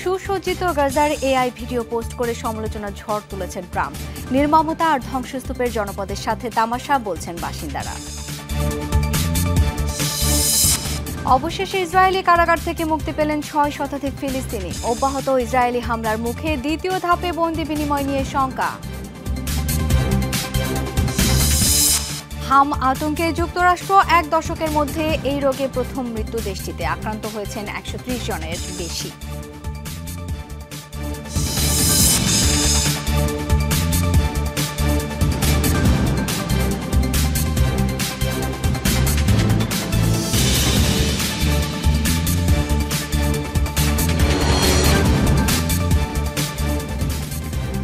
সুসজ্জিত গাজার AI video post করে সমালোচনার ঝড় তুলেছেন ট্রাম্প। নির্মমতা আর ধ্বংসস্তূপের জনপদের সাথে তামাশা বলছেন বাসিন্দারা। অবশেষে ইসরায়েলি কারাগার থেকে মুক্তি পেলেন 6 শতাধিক ফিলিস্তিনি। অব্যাহত ইসরায়েলি হামলার মুখে দ্বিতীয় ধাপে বন্দি বিনিময় নিয়ে শঙ্কা। হাম আতঙ্কে যুক্তরাষ্ট্র 1 দশকের মধ্যে এই রোগে প্রথম মৃত্যু দেশটিতে। আক্রান্ত হয়েছেন 130 জনের বেশি।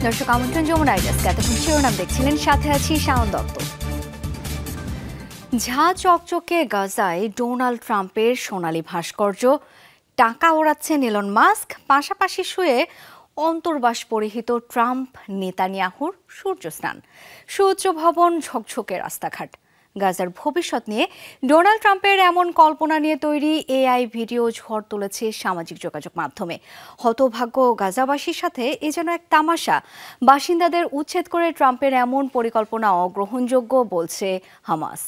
দর্শক আমন্ত্রণ যমুনা আইডাসকে। এতক্ষণ শিরোনাম দেখছিলেন, সাথে আছি শাওন দত্ত। ঝাঁ চকচকে গাজায় ডোনাল্ড ট্রাম্পের সোনালী ভাস্কর্য, টাকা ওড়াচ্ছেন ইলন মাস্ক, পাশাপাশি শুয়ে অন্তর্বাস পরিহিত ট্রাম্প নেতানিয়াহুর সূর্যস্নান, সুউচ্চ ভবন, ঝকঝকে রাস্তাঘাট। গাজার ভবিষ্যৎ নিয়ে ডোনাল্ড ট্রাম্পের এমন কল্পনা নিয়ে তৈরি এআই ভিডিও ঝড় তুলেছে সামাজিক যোগাযোগ মাধ্যমে। হতভাগ্য গাজাবাসীর সাথে এ যেন এক তামাশা। বাসিন্দাদের উচ্ছেদ করে ট্রাম্পের এমন পরিকল্পনা অগ্রহণযোগ্য বলছে হামাস।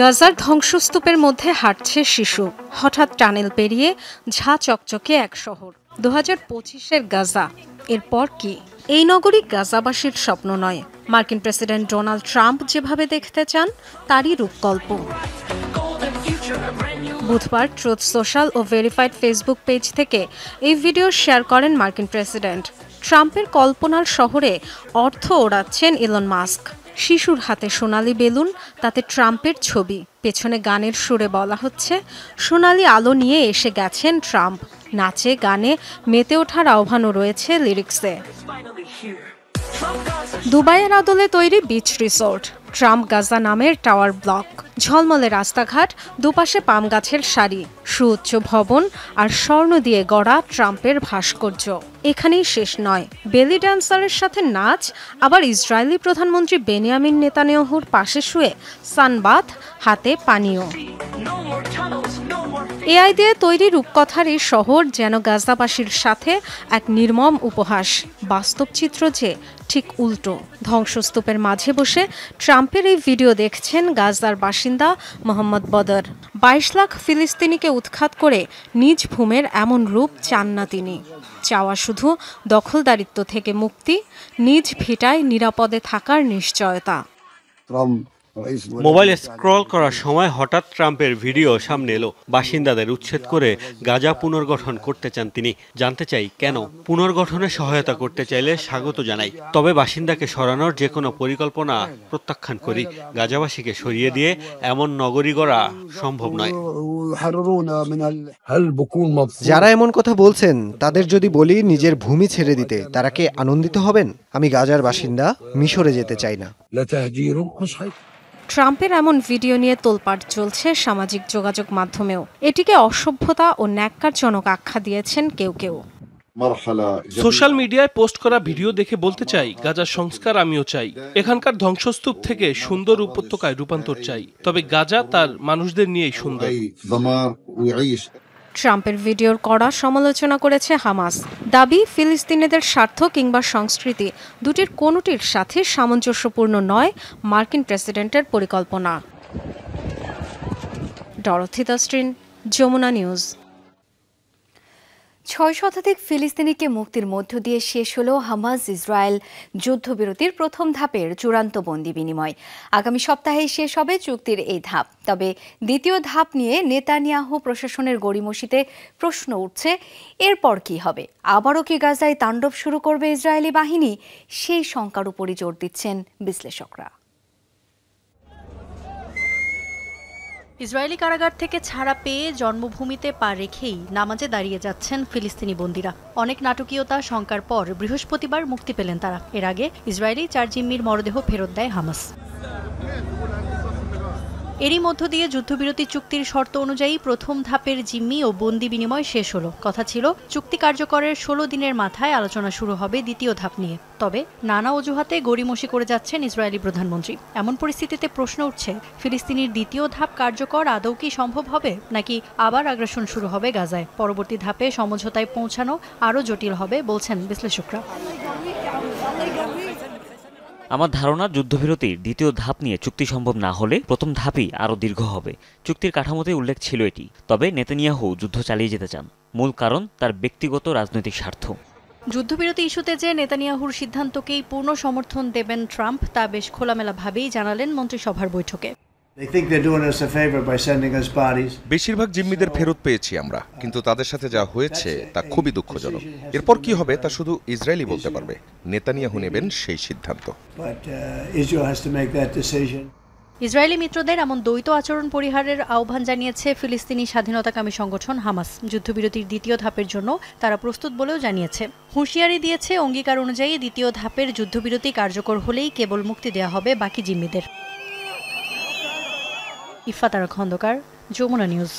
গাজার ধ্বংসস্তূপের মধ্যে হাঁটছে শিশু। হঠাৎ টানেল পেরিয়ে ঝাঁ চকচকে এক শহর। 2025-এর গাজা। এরপর কি? এই নগরী গাজাবাসীর স্বপ্ন নয়, মার্কিন প্রেসিডেন্ট ডোনাল্ড ট্রাম্প যেভাবে দেখতে চান তারই রূপকল্প। বুধবার ট্রুথ সোশ্যাল ও ভেরিফাইড ফেসবুক পেজ থেকে এই ভিডিও শেয়ার করেন মার্কিন প্রেসিডেন্ট। ট্রাম্পের কল্পনার শহরে অর্থ ওড়াচ্ছেন ইলন মাস্ক। শিশুর হাতে সোনালি বেলুন, তাতে ট্রাম্পের ছবি। পেছনে গানের সুরে বলা হচ্ছে, সোনালি আলো নিয়ে এসে গেছেন ট্রাম্প। নাচে গানে মেতে ওঠার আহ্বানও রয়েছে লিরিক্সে। দুবাইয়ের আদলে তৈরি বিচ রিসোর্ট, ট্রাম্প গাজা নামের টাওয়ার ব্লক, ঝলমলে রাস্তাঘাট, দুপাশে পাম গাছের সারি, সুউচ্চ ভবন আর স্বর্ণ দিয়ে গড়া ট্রাম্পের ভাস্কর্য। এখানেই শেষ নয়, বেলি ড্যান্সারের সাথে নাচ, আবার ইসরায়েলি প্রধানমন্ত্রী বেনিয়ামিন নেতানিয়াহুর পাশে শুয়ে সানবাথ, হাতে পানীয়। এআই দিয়ে তৈরি রূপকথার এই শহর যেন গাজাবাসীর সাথে এক নির্মম উপহাস। বাস্তব চিত্র যে ঠিক উল্টো। ধ্বংসস্তূপের মাঝে বসে ট্রাম্পের এই ভিডিও দেখছেন গাজার বাসিন্দা মোহাম্মদ বদর। 22 লাখ ফিলিস্তিনিকে উৎখাত করে নিজ ভূমের এমন রূপ চান না তিনি। চাওয়া শুধু দখলদারিত্ব থেকে মুক্তি, নিজ ভিটায় নিরাপদে থাকার নিশ্চয়তা। মোবাইলে স্ক্রল করার সময় হঠাৎ ট্রাম্পের ভিডিও সামনে এলো। বাসিন্দাদের উচ্ছেদ করে গাজা পুনর্গঠন করতে চান তিনি। জানতে চাই কেন? পুনর্গঠনে সহায়তা করতে চাইলে স্বাগত জানাই, তবে বাসিন্দাকে সরানোর যে কোনো পরিকল্পনা প্রত্যাখ্যান করি। গাজাবাসীকে সরিয়ে দিয়ে এমন নগরী গড়া সম্ভব নয়। যারা এমন কথা বলছেন তাদের যদি বলি নিজের ভূমি ছেড়ে দিতে, তারা কি আনন্দিত হবেন? আমি গাজার বাসিন্দা, মিশরে যেতে চাই না। ট্রাম্পের এমন ভিডিও নিয়ে তোলপাড় চলছে সামাজিক যোগাযোগ মাধ্যমেও। এটিকে অসভ্যতা ও ন্যাক্কারজনক আখ্যা দিয়েছেন কেউ কেউ। সোশ্যাল মিডিয়ায় পোস্ট করা ভিডিও দেখে বলতে চাই, গাজার সংস্কার আমিও চাই। এখানকার ধ্বংসস্তূপ থেকে সুন্দর উপত্যকায় রূপান্তর চাই, তবে গাজা তার মানুষদের নিয়েই সুন্দর। ট্রাম্পের ভিডিওর কড়া সমালোচনা করেছে হামাস। দাবি, ফিলিস্তিনিদের স্বার্থ কিংবা সংস্কৃতি দুটির কোনোটির সাথে সামঞ্জস্যপূর্ণ নয় মার্কিন প্রেসিডেন্টের পরিকল্পনা। Dorothy Tasrin, Jamuna news. 6 শতাধিক ফিলিস্তিনিকে মুক্তির মধ্য দিয়ে শেষ হল হামাস ইসরায়েল যুদ্ধবিরতির প্রথম ধাপের চূড়ান্ত বন্দি বিনিময়। আগামী সপ্তাহেই শেষ হবে চুক্তির এই ধাপ। তবে দ্বিতীয় ধাপ নিয়ে নেতানিয়াহু প্রশাসনের গড়িমসিতে প্রশ্ন উঠছে, এরপর কি হবে? আবারও কি গাজায় তাণ্ডব শুরু করবে ইসরায়েলি বাহিনী? সেই শঙ্কার উপরই জোর দিচ্ছেন বিশ্লেষকরা। ইসরায়েলি কারাগার থেকে ছাড়া পেয়ে জন্মভূমিতে পা রেখেই নামাজে দাঁড়িয়ে যাচ্ছেন ফিলিস্তিনি বন্দীরা। অনেক নাটকীয়তা শঙ্কার পর বৃহস্পতিবার মুক্তি পেলেন তারা। এর আগে ইসরায়েলি 4 জিম্মির মরদেহ ফেরত দেয় হামাস। এরই মধ্য দিয়ে যুদ্ধবিরতি চুক্তির শর্ত অনুযায়ী প্রথম ধাপের জিম্মি ও বন্দি বিনিময় শেষ হলো। কথা ছিল চুক্তি কার্যকরের ১৬ দিনের মাথায় আলোচনা শুরু হবে দ্বিতীয় ধাপ নিয়ে। তবে নানা অজুহাতে গড়িমসি করে যাচ্ছেন ইসরায়েলি প্রধানমন্ত্রী। এমন পরিস্থিতিতে প্রশ্ন উঠছে, ফিলিস্তিনির দ্বিতীয় ধাপ কার্যকর আদৌ কি সম্ভব হবে, নাকি আবার আগ্রাসন শুরু হবে গাজায়? পরবর্তী ধাপে সমঝোতায় পৌঁছানো আরও জটিল হবে বলছেন বিশ্লেষকরা। আমার ধারণা যুদ্ধবিরতির দ্বিতীয় ধাপ নিয়ে চুক্তি সম্ভব না হলে প্রথম ধাপই আরও দীর্ঘ হবে। চুক্তির কাঠামোতে উল্লেখ ছিল এটি, তবে নেতানিয়াহু যুদ্ধ চালিয়ে যেতে চান। মূল কারণ তার ব্যক্তিগত রাজনৈতিক স্বার্থ। যুদ্ধবিরতি ইস্যুতে যে নেতানিয়াহুর সিদ্ধান্তকেই পূর্ণ সমর্থন দেবেন ট্রাম্প তা বেশ খোলামেলাভাবেই জানালেন মন্ত্রিসভার বৈঠকে। বেশিরভাগ জিম্মিদের ফেরত পেয়েছি আমরা, কিন্তু তাদের সাথে যা হয়েছে তা খুবই দুঃখজনক। এরপর কি হবে তা শুধু ইসরায়েলই বলতে পারবে। নেতানিয়াহু নেবেন সেই সিদ্ধান্ত। ইসরায়েলি মিত্রদের এমন দ্বৈত আচরণ পরিহারের আহ্বান জানিয়েছে ফিলিস্তিনি স্বাধীনতাকামী সংগঠন হামাস। যুদ্ধবিরতির দ্বিতীয় ধাপের জন্য তারা প্রস্তুত বলেও জানিয়েছে। হুঁশিয়ারি দিয়েছে, অঙ্গীকার অনুযায়ী দ্বিতীয় ধাপের যুদ্ধবিরতি কার্যকর হলেই কেবল মুক্তি দেওয়া হবে বাকি জিম্মিদের। ইফাতারা খন্দকার, যমুনা নিউজ।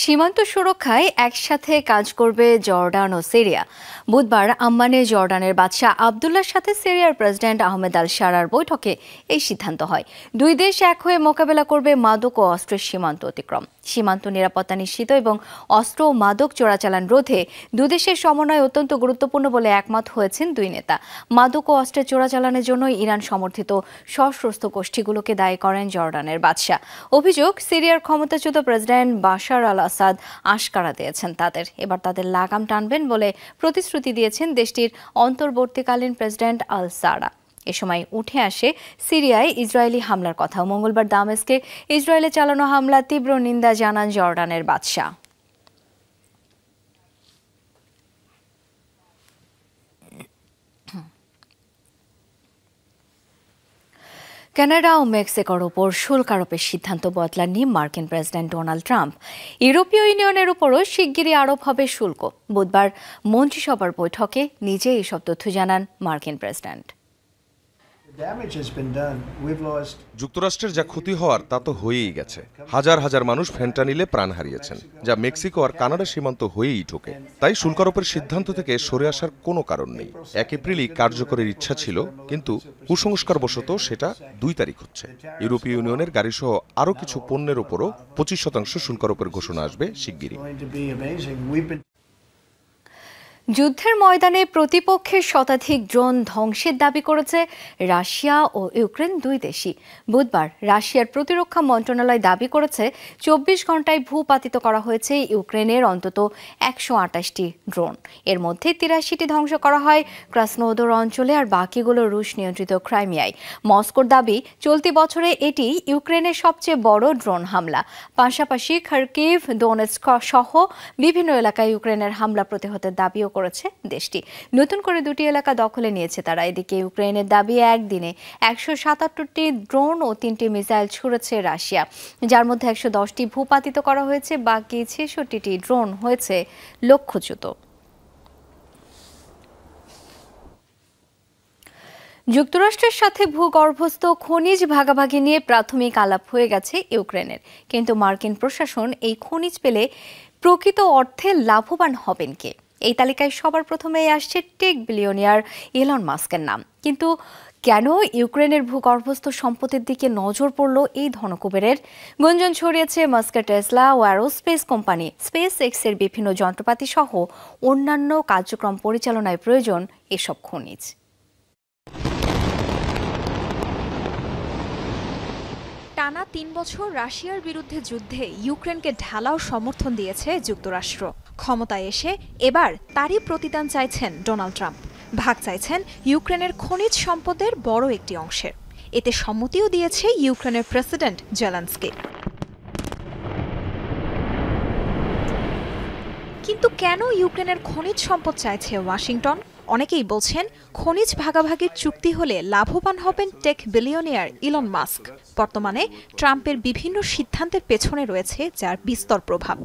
সীমান্ত সুরক্ষায় একসাথে কাজ করবে জর্ডান ও সিরিয়া। বুধবার আম্মানে জর্ডানের বাদশাহ আবদুল্লাহর সাথে সিরিয়ার প্রেসিডেন্ট আহমেদ আল শারার বৈঠকে এই সিদ্ধান্ত হয়। দুই দেশ এক হয়ে মোকাবেলা করবে মাদক ও অস্ত্রের সীমান্ত অতিক্রম, সীমান্ত নিরাপত্তা নিশ্চিত এবং অস্ত্র ও মাদক চোরাচালান রোধে দুদেশের সমন্বয় অত্যন্ত গুরুত্বপূর্ণ বলে একমত হয়েছেন দুই নেতা। মাদক ও অস্ত্রের চোরাচালানের জন্য ইরান সমর্থিত সশস্ত্র গোষ্ঠীগুলোকে দায়ী করেন জর্ডানের বাদশাহ। অভিযোগ, সিরিয়ার ক্ষমতাচ্যুত প্রেসিডেন্ট বাশার আল আসাদ আশকারা দিয়েছেন এবার তাদের লাগাম টানবেন বলে প্রতিশ্রুতি দিয়েছেন দেশটির অন্তর্বর্তীকালীন প্রেসিডেন্ট আল সারা। এ সময় উঠে আসে সিরিয়ায় ইসরায়েলি হামলার কথা। মঙ্গলবার দামেস্কে ইসরায়েলে চালানো হামলা তীব্র নিন্দা জানান জর্ডানের বাদশাহ। কানাডা ও মেক্সিকোর উপর শুল্ক আরোপের সিদ্ধান্ত বদলাননি মার্কিন প্রেসিডেন্ট ডোনাল্ড ট্রাম্প। ইউরোপীয় ইউনিয়নের উপরও শিগগিরই আরোপ হবে শুল্ক। বুধবার মন্ত্রিসভার বৈঠকে নিজে এসব তথ্য জানান মার্কিন প্রেসিডেন্ট। যুক্তরাষ্ট্রের যা ক্ষতি হওয়ার তা তো হয়েই গেছে। হাজার হাজার মানুষ ফেন্টানিলে প্রাণ হারিয়েছেন, যা মেক্সিকো আর কানাডা সীমান্ত হয়েই ঢোকে। তাই শুল্ক আরোপের সিদ্ধান্ত থেকে সরে আসার কোনো কারণ নেই। 1 এপ্রিলই কার্যকরের ইচ্ছা ছিল, কিন্তু কুসংস্কারবশত সেটা 2 তারিখ হচ্ছে। ইউরোপীয় ইউনিয়নের গাড়িসহ আরও কিছু পণ্যের ওপরও 25% শুল্ক আরোপের ঘোষণা আসবে শিগগিরই। যুদ্ধের ময়দানে প্রতিপক্ষের শতাধিক ড্রোন ধ্বংসের দাবি করেছে রাশিয়া ও ইউক্রেন দুই দেশই। বুধবার রাশিয়ার প্রতিরক্ষা মন্ত্রণালয় দাবি করেছে 24 ঘন্টায় ভূপাতিত করা হয়েছে ইউক্রেনের অন্তত 128টি ড্রোন। এর মধ্যে 83টি ধ্বংস করা হয় ক্রাসনোদর অঞ্চলে, আর বাকিগুলো রুশ নিয়ন্ত্রিত ক্রাইমিয়ায়। মস্কোর দাবি, চলতি বছরে এটি ইউক্রেনের সবচেয়ে বড় ড্রোন হামলা। পাশাপাশি খার্কিভ, দোনেৎস্ক সহ বিভিন্ন এলাকায় ইউক্রেনের হামলা প্রতিহতের দাবিও করেছে দেশটি। নতুন করে 2টি এলাকা দখলে নিয়েছে তারা। এদিকে ইউক্রেনের দাবি, একদিনে 177টি ড্রোন ও 3টি মিসাইল ছুড়েছে রাশিয়া, যার মধ্যে 110টি ভূপাতিত করা হয়েছে। বাকি 66টি ড্রোন হয়েছে লক্ষ্যচ্যুত। যুক্তরাষ্ট্রের সাথে ভূগর্ভস্থ খনিজ ভাগাভাগি নিয়ে প্রাথমিক আলাপ হয়ে গেছে ইউক্রেনের, কিন্তু মার্কিন প্রশাসন এই খনিজ পেলে প্রকৃত অর্থে লাভবান হবেন কে? এই তালিকায় সবার প্রথমেই আসছে টেক বিলিয়নিয়ার ইলন মাস্কের নাম। কিন্তু কেন ইউক্রেনের ভূগর্ভস্থ সম্পত্তির দিকে নজর পড়ল এই ধনকুবেরের? গুঞ্জন ছড়িয়েছে মাস্কের টেসলা ও অ্যারোস্পেস কোম্পানি স্পেস এক্সের বিভিন্ন যন্ত্রপাতি সহ অন্যান্য কার্যক্রম পরিচালনায় প্রয়োজন এসব খনিজ। টানা 3 বছর রাশিয়ার বিরুদ্ধে যুদ্ধে ইউক্রেনকে ঢালাও সমর্থন দিয়েছে যুক্তরাষ্ট্র। ক্ষমতায় এসে এবার তারই প্রতিদান চাইছেন ডোনাল্ড ট্রাম্প। ভাগ চাইছেন ইউক্রেনের খনিজ সম্পদের বড় একটি অংশের। এতে সম্মতিও দিয়েছে ইউক্রেনের প্রেসিডেন্ট জেলেনস্কি। কিন্তু কেন ইউক্রেনের খনিজ সম্পদ চাইছে ওয়াশিংটন? অনেকেই বলছেন, খনিজ ভাগাভাগির চুক্তি হলে লাভবান হবেন টেক বিলিয়নিয়ার ইলন মাস্ক। বর্তমানে ট্রাম্পের বিভিন্ন সিদ্ধান্তের পেছনে রয়েছে যার বিস্তর প্রভাব।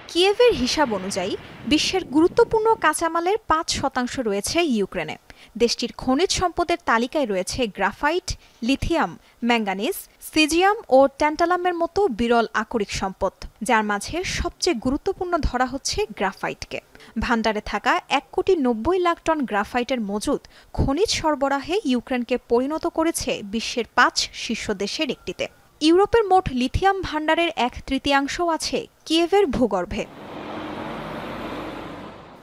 কিয়েভের হিসাব অনুযায়ী বিশ্বের গুরুত্বপূর্ণ কাঁচামালের ৫% রয়েছে ইউক্রেনে। দেশটির খনিজ সম্পদের তালিকায় রয়েছে গ্রাফাইট, লিথিয়াম, ম্যাঙ্গানিজ, সিজিয়াম ও ট্যান্টালামের মতো বিরল আকরিক সম্পদ, যার মাঝে সবচেয়ে গুরুত্বপূর্ণ ধরা হচ্ছে গ্রাফাইটকে। ভান্ডারে থাকা ১,৯০,০০,০০০ টন গ্রাফাইটের মজুদ খনিজ সরবরাহে ইউক্রেনকে পরিণত করেছে বিশ্বের ৫ শীর্ষ দেশের একটিতে। ইউরোপের মোট লিথিয়াম ভান্ডারের ১/৩ আছে কিয়েভের ভূগর্ভে।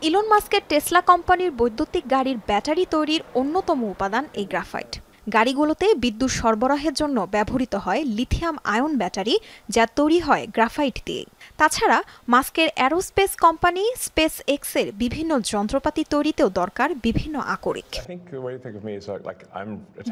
ইলন মাস্কের টেসলা কোম্পানির বৈদ্যুতিক গাড়ির ব্যাটারি তৈরির অন্যতম উপাদান এই গ্রাফাইট। গাড়িগুলোতে বিদ্যুৎ সরবরাহের জন্য ব্যবহৃত হয় লিথিয়াম আয়ন ব্যাটারি, যা তৈরি হয় গ্রাফাইট দিয়ে। তাছাড়া মাস্কের অ্যারোস্পেস কোম্পানি স্পেস এক্সের বিভিন্ন যন্ত্রপাতি তৈরিতেও দরকার বিভিন্ন আকরিক।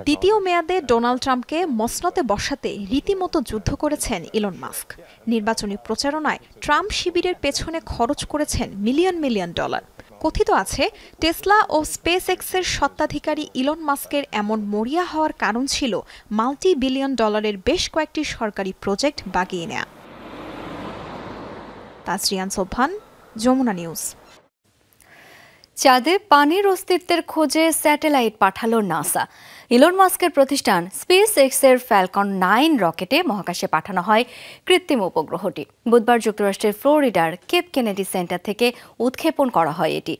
দ্বিতীয় মেয়াদে ডোনাল্ড ট্রাম্পকে মসনদে বসাতে রীতিমতো যুদ্ধ করেছেন ইলন মাস্ক। নির্বাচনী প্রচারণায় ট্রাম্প শিবিরের পেছনে খরচ করেছেন মিলিয়ন মিলিয়ন ডলার। কথিত আছে, টেসলা ও স্পেস এক্সের স্বত্বাধিকারী ইলন মাস্কের এমন মরিয়া হওয়ার কারণ ছিল মাল্টি-বিলিয়ন ডলারের বেশ কয়েকটি সরকারি প্রজেক্ট বাগিয়ে নেয়া। তাজরিয়ান সোবহান, যমুনা নিউজ। চাঁদে পানির অস্তিত্বের খোঁজে স্যাটেলাইট পাঠালো নাসা। ইলন মাস্কের প্রতিষ্ঠান স্পেস এক্সের ফ্যালকন 9 রকেটে মহাকাশে পাঠানো হয় কৃত্রিম উপগ্রহটি। বুধবার যুক্তরাষ্ট্রের ফ্লোরিডার কেপ কেনেডি সেন্টার থেকে উৎক্ষেপণ করা হয় এটি।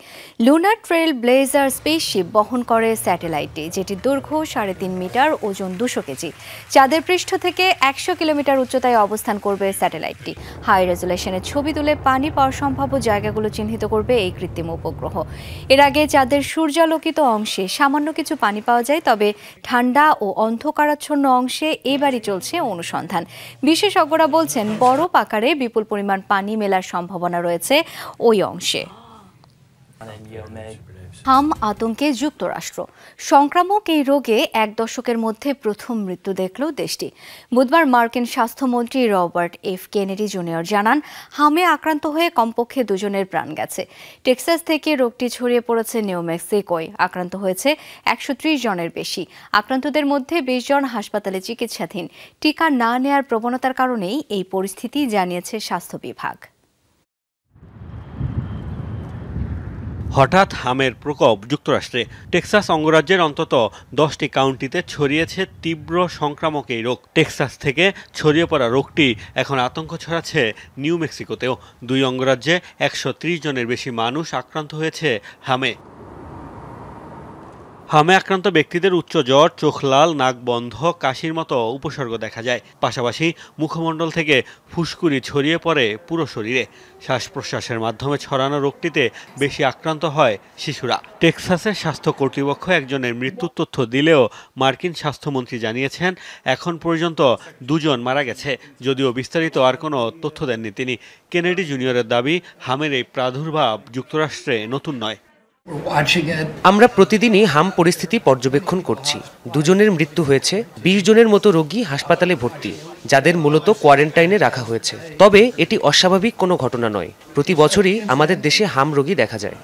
লুনার ট্রেল ব্লেজার স্পেসশিপ বহন করে স্যাটেলাইটটি, যেটি দৈর্ঘ্য 3.5 মিটার, ওজন 200 কেজি। চাঁদের পৃষ্ঠ থেকে 100 কিলোমিটার উচ্চতায় অবস্থান করবে স্যাটেলাইটটি। হাই রেজুলেশনের ছবি তুলে পানি পাওয়ার সম্ভাব্য জায়গাগুলো চিহ্নিত করবে এই কৃত্রিম উপগ্রহ। এর আগে চাঁদের সূর্যালোকিত অংশে সামান্য কিছু পানি পাওয়া যায়, তবে ঠান্ডা ও অন্ধকারাচ্ছন্ন অংশে এবারই চলছে অনুসন্ধান। বিশেষজ্ঞরা বলছেন, বরফ আকারে বিপুল পরিমাণ পানি মেলার সম্ভাবনা রয়েছে ওই অংশে। হাম আতঙ্কে যুক্তরাষ্ট্র। সংক্রামক এই রোগে 1 দশকের মধ্যে প্রথম মৃত্যু দেখল দেশটি। বুধবার মার্কিন স্বাস্থ্যমন্ত্রী রবার্ট এফ কেনেডি জুনিয়র জানান, হামে আক্রান্ত হয়ে কমপক্ষে 2 জনের প্রাণ গেছে। টেক্সাস থেকে রোগটি ছড়িয়ে পড়েছে নিউ মেক্সিকোয়। আক্রান্ত হয়েছে 130 জনের বেশি। আক্রান্তদের মধ্যে 20 জন হাসপাতালে চিকিৎসাধীন। টিকা না নেয়ার প্রবণতার কারণেই এই পরিস্থিতি, জানিয়েছে স্বাস্থ্য বিভাগ। হঠাৎ হামের প্রকোপ যুক্তরাষ্ট্রে। টেক্সাস অঙ্গরাজ্যের অন্তত 10টি কাউন্টিতে ছড়িয়েছে তীব্র সংক্রামক এই রোগ। টেক্সাস থেকে ছড়িয়ে পড়া রোগটি এখন আতঙ্ক ছড়াচ্ছে নিউ মেক্সিকোতেও। 2 অঙ্গরাজ্যে 130 জনের বেশি মানুষ আক্রান্ত হয়েছে হামে। হামে আক্রান্ত ব্যক্তিদের উচ্চ জ্বর, চোখ লাল, নাক বন্ধ, কাশির মতো উপসর্গ দেখা যায়। পাশাপাশি মুখমণ্ডল থেকে ফুসকুড়ি ছড়িয়ে পড়ে পুরো শরীরে। শ্বাস প্রশ্বাসের মাধ্যমে ছড়ানো রোগটিতে বেশি আক্রান্ত হয় শিশুরা। টেক্সাসের স্বাস্থ্য কর্তৃপক্ষ একজনের মৃত্যুর তথ্য দিলেও মার্কিন স্বাস্থ্যমন্ত্রী জানিয়েছেন, এখন পর্যন্ত 2 জন মারা গেছে, যদিও বিস্তারিত আর কোনো তথ্য দেননি তিনি। কেনেডি জুনিয়রের দাবি, হামের এই প্রাদুর্ভাব যুক্তরাষ্ট্রে নতুন নয়। আমরা প্রতিদিনই হাম পরিস্থিতি পর্যবেক্ষণ করছি। 2 জনের মৃত্যু হয়েছে, 20 জনের মতো রোগী হাসপাতালে ভর্তি, যাদের মূলত কোয়ারেন্টাইনে রাখা হয়েছে। তবে এটি অস্বাভাবিক কোনো ঘটনা নয়। প্রতি বছরই আমাদের দেশে হাম রোগী দেখা যায়।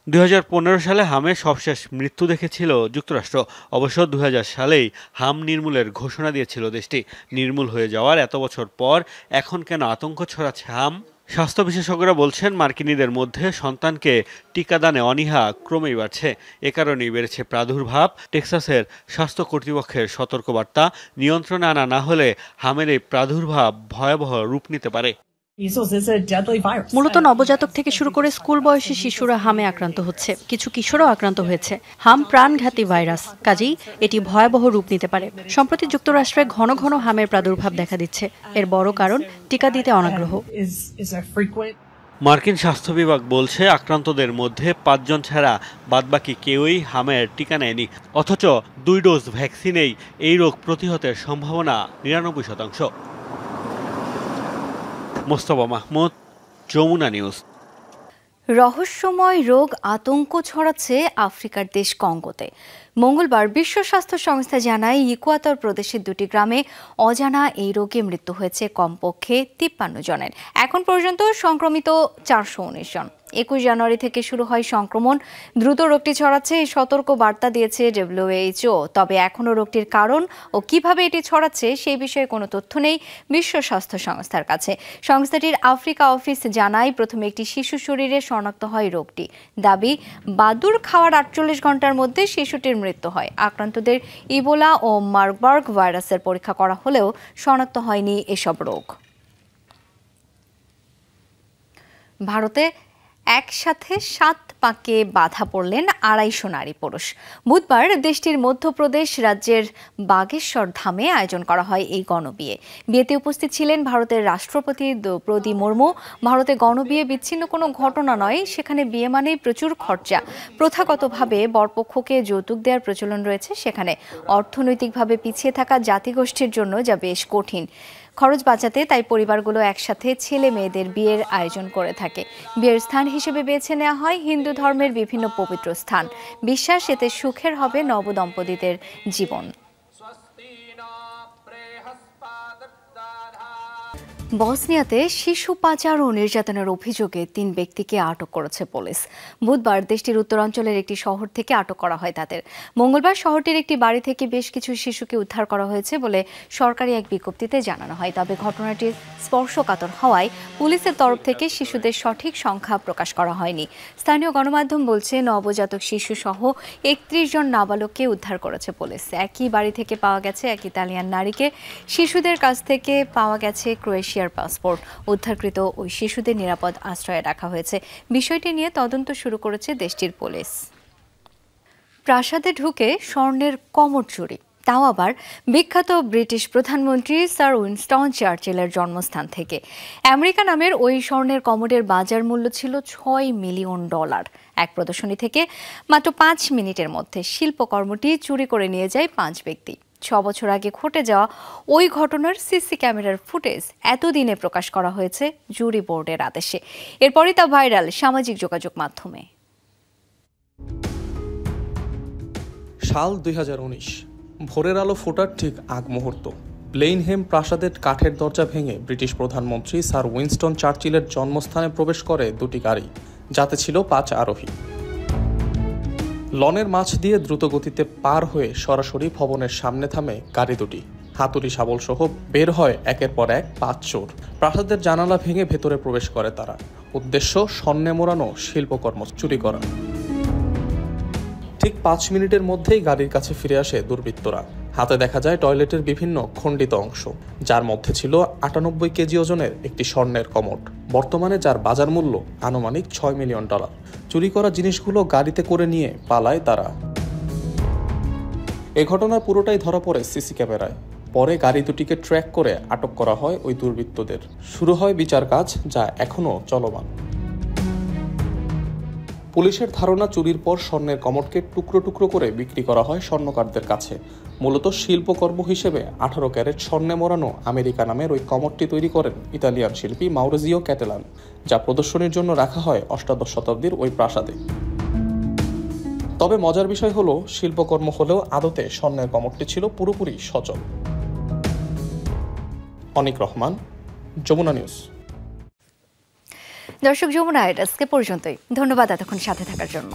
2015 সালে হামে সবশেষ মৃত্যু দেখেছিল যুক্তরাষ্ট্র। অবশ্য 2000 সালেই হাম নির্মূলের ঘোষণা দিয়েছিল দেশটি। নির্মূল হয়ে যাওয়ার এত বছর পর এখন কেন আতঙ্ক ছড়াচ্ছে হাম? স্বাস্থ্য বিশেষজ্ঞরা বলছেন, মার্কিনীদের মধ্যে সন্তানকে টিকাদানে অনীহা ক্রমেই বাড়ছে। এ কারণেই বেড়েছে প্রাদুর্ভাব। টেক্সাসের স্বাস্থ্য কর্তৃপক্ষের সতর্কবার্তা, নিয়ন্ত্রণে আনা না হলে হামের এই প্রাদুর্ভাব ভয়াবহ রূপ নিতে পারে। মূলত নবজাতক থেকে শুরু করে স্কুল বয়সী শিশুরা হামে আক্রান্ত হচ্ছে, কিছু কিশোরও আক্রান্ত হয়েছে। হাম প্রাণঘাতী ভাইরাস, কাজেই এটি ভয়াবহ রূপ নিতে পারে। সম্প্রতি যুক্তরাষ্ট্রে ঘন ঘন হামের প্রাদুর্ভাব দেখা দিচ্ছে। এর বড় কারণ টিকা দিতে অনাগ্রহ। মার্কিন স্বাস্থ্য বিভাগ বলছে, আক্রান্তদের মধ্যে 5 জন ছাড়া বাদবাকি কেউই হামের টিকা নেয়নি। অথচ 2 ডোজ ভ্যাকসিনেই এই রোগ প্রতিহতের সম্ভাবনা 99%। মোস্তফা মাহমুদ, যমুনা নিউজ। রহস্যময় রোগ আতঙ্ক ছড়াচ্ছে আফ্রিকার দেশ কঙ্গোতে। মঙ্গলবার বিশ্ব স্বাস্থ্য সংস্থা জানায়, ইকুয়াতর প্রদেশের 2টি গ্রামে অজানা এই রোগে মৃত্যু হয়েছে কমপক্ষে 53 জনের। এখন পর্যন্ত সংক্রমিত 419 জন। 21 জানুয়ারি থেকে শুরু হয় সংক্রমণ, দ্রুত রোগটি ছড়াচ্ছে এই সতর্ক বার্তা দিয়েছে WHO। তবে এখনও রোগটির কারণ ও কিভাবে এটি ছড়াচ্ছে সেই বিষয়ে কোনো তথ্য নেই বিশ্ব স্বাস্থ্য সংস্থার কাছে। সংস্থাটির আফ্রিকা অফিস জানায়, প্রথমে একটি শিশু শরীরে শনাক্ত হয় রোগটি। দাবি, বাদুড় খাওয়ার 48 ঘন্টার মধ্যে শিশুটির মৃত্যু হয়। আক্রান্তদের ইবোলা ও মার্বার্গ ভাইরাসের পরীক্ষা করা হলেও শনাক্ত হয়নি এসব রোগ। ভারতে একসাথে 7 পাকে বাধা পড়লেন 250 নারী পুরুষ। বুধবার দেশটির মধ্যপ্রদেশ রাজ্যের বাগেশ্বর ধামে আয়োজন করা হয় এই গণবিয়ে। বিয়েতে উপস্থিত ছিলেন ভারতের রাষ্ট্রপতি দ্রৌপদী মুর্মু। ভারতে গণবিয়ে বিচ্ছিন্ন কোনো ঘটনা নয়, সেখানে বিয়ে মানেই প্রচুর খরচা। প্রথাগতভাবে বরপক্ষকে যৌতুক দেওয়ার প্রচলন রয়েছে সেখানে। অর্থনৈতিকভাবে পিছিয়ে থাকা জাতিগোষ্ঠীর জন্য যা বেশ কঠিন। খরচ বাঁচাতে তাই পরিবারগুলো একসাথে ছেলে মেয়েদের বিয়ের আয়োজন করে থাকে। বিয়ের স্থান হিসেবে বেছে নেওয়া হয় হিন্দু ধর্মের বিভিন্ন পবিত্র স্থান। বিশ্বাস, এতে সুখের হবে নবদম্পতিদের জীবন। বসনিয়াতে শিশু পাচার ও নির্যাতনের অভিযোগে 3 ব্যক্তিকে আটক করেছে পুলিশ। বুধবার দেশটির উত্তরাঞ্চলের একটি শহর থেকে আটক করা হয় তাদের। মঙ্গলবার শহরটির একটি বাড়ি থেকে বেশ কিছু শিশুকে উদ্ধার করা হয়েছে বলে সরকারি এক বিজ্ঞপ্তিতে জানানো হয়। তবে ঘটনাটি স্পর্শকাতর হওয়ায় পুলিশের তরফ থেকে শিশুদের সঠিক সংখ্যা প্রকাশ করা হয়নি। স্থানীয় গণমাধ্যম বলছে, নবজাতক শিশু সহ 31 জন নাবালককে উদ্ধার করেছে পুলিশ। একই বাড়ি থেকে পাওয়া গেছে এক ইতালিয়ান নারীকে। শিশুদের কাছ থেকে পাওয়া গেছে ক্রোয়েশিয়ার পাসপোর্ট। উদ্ধারকৃত ওই শিশুদের নিরাপদ আশ্রয়ে রাখা হয়েছে। বিষয়টি নিয়ে তদন্ত শুরু করেছে দেশটির পুলিশ। প্রাসাদে ঢুকে স্বর্ণের কমর চুরি, তাও আবার বিখ্যাত ব্রিটিশ প্রধানমন্ত্রী স্যার উইনস্টন চার্চিলের জন্মস্থান থেকে। আমেরিকা নামের ওই স্বর্ণের কমোডের বাজার মূল্য ছিল $6 মিলিয়ন। এক প্রদর্শনী থেকে মাত্র 5 মিনিটের মধ্যে শিল্পকর্মটি চুরি করে নিয়ে যায় 5 ব্যক্তি। 6 বছর আগে ঘটে যাওয়া ওই ঘটনার সিসি ক্যামেরার ফুটেজ এতদিনে প্রকাশ করা হয়েছে জুরি বোর্ডের আদেশে। এরপরই তা ভাইরাল সামাজিক যোগাযোগ মাধ্যমে। সাল 2019, ভোরের আলো ফোটার ঠিক আগ মুহূর্ত। ব্লেইনহেম প্রাসাদের কাঠের দরজা ভেঙে ব্রিটিশ প্রধানমন্ত্রী স্যার উইনস্টন চার্চিলের জন্মস্থানে প্রবেশ করে 2টি গাড়ি, যাতে ছিল 5 আরোহী। লনের মাছ দিয়ে দ্রুত গতিতে পার হয়ে সরাসরি ভবনের সামনে থামে গাড়ি দুটি। হাতুড়ি শাবল সহ বের হয় একের পর এক 5 চোর। প্রাসাদের জানালা ভেঙে ভেতরে প্রবেশ করে তারা। উদ্দেশ্য স্বর্ণে মোড়ানো শিল্পকর্ম চুরি করা। ঠিক 5 মিনিটের মধ্যেই গাড়ির কাছে ফিরে আসে দুর্বৃত্তরা। হাতে দেখা যায় টয়লেটের বিভিন্ন খণ্ডিত অংশ, যার মধ্যে ছিল 98 কেজি ওজনের একটি স্বর্ণের কমোড, বর্তমানে যার বাজার মূল্য আনুমানিক $6 মিলিয়ন। চুরি করা জিনিসগুলো গাড়িতে করে নিয়ে পালায় তারা। এ ঘটনার পুরোটাই ধরা পড়ে সিসি ক্যামেরায়। পরে গাড়ি দুটিকে ট্র্যাক করে আটক করা হয় ওই দুর্বৃত্তদের। শুরু হয় বিচার কাজ, যা এখনও চলমান। পুলিশের ধারণা, চুরির পর স্বর্ণের কমোডকে টুকরো টুকরো করে বিক্রি করা হয় স্বর্ণকারদের কাছে। মূলত শিল্পকর্ম হিসেবে 18 ক্যারেট স্বর্ণে মোড়ানো আমেরিকা নামের ওই কমোডটি তৈরি করেন ইতালিয়ান শিল্পী মাউরিজিও ক্যাটেলান, যা প্রদর্শনীর জন্য রাখা হয় 18 শতাব্দীর ওই প্রাসাদে। তবে মজার বিষয় হলো, শিল্পকর্ম হলেও আদতে স্বর্ণের কমোডটি ছিল পুরোপুরি সচল। অনিক রহমান, যমুনা নিউজ। দর্শক, যমুনা আজকে পর্যন্তই। ধন্যবাদ এতক্ষণ সাথে থাকার জন্য।